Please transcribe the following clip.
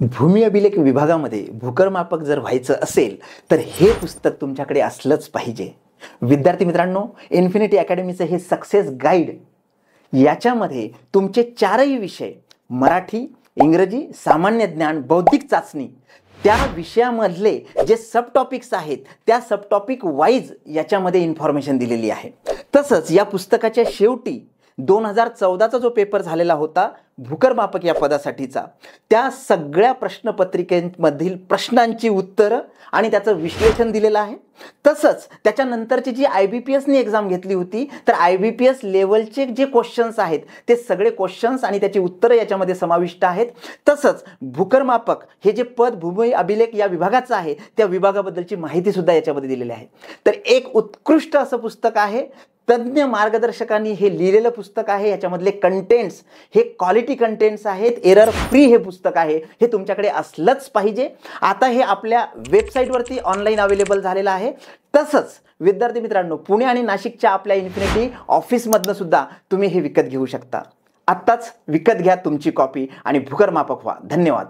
भूमी अभिलेख विभागामध्ये भूकरमापक जर व्हायचं असेल तर हे पुस्तक तुमच्याकडे असलंच पाहिजे. विद्यार्थी मित्रांनो, इन्फिनिटी अकॅडमीचं हे सक्सेस गाईड याच्यामध्ये तुमचे चारही विषय मराठी, इंग्रजी, सामान्य ज्ञान, बौद्धिक चाचणी त्या विषयामधले जे सब टॉपिक्स आहेत त्या सब टॉपिक वाईज याच्यामध्ये इन्फॉर्मेशन दिलेली आहे. तसंच या पुस्तकाच्या शेवटी 2014चा जो पेपर झालेला होता भूकरमापक या पदासाठीचा, त्या सगळ्या प्रश्नपत्रिकेमधील प्रश्नांची उत्तरं आणि त्याचं विश्लेषण दिलेलं आहे. तसंच त्याच्यानंतरची जी IBPSनी एक्झाम घेतली होती तर IBPS लेवलचे जे क्वेश्चन्स आहेत ते सगळे क्वेश्चन्स आणि त्याची उत्तरं याच्यामध्ये समाविष्ट आहेत. तसंच भूकरमापक हे जे पद भूमी अभिलेख या विभागाचं आहे त्या विभागाबद्दलची माहिती सुद्धा याच्यामध्ये दिलेली आहे. तर एक उत्कृष्ट असं पुस्तक आहे. तज्ञ मार्गदर्शकांनी हे लिहिलेलं पुस्तक आहे. याच्यामधले कंटेंट्स हे क्वालिटी कंटेंट्स आहेत. एरर फ्री हे पुस्तक आहे. हे तुमच्याकडे असलंच पाहिजे. आता हे आपल्या वेबसाईटवरती ऑनलाईन अवेलेबल झालेलं आहे. तसंच विद्यार्थी मित्रांनो, पुणे आणि नाशिकच्या आपल्या इन्फिनिटी ऑफिसमधनं सुद्धा तुम्ही हे विकत घेऊ शकता. आत्ताच विकत घ्या तुमची कॉपी आणि भूकरमापक व्हा. धन्यवाद.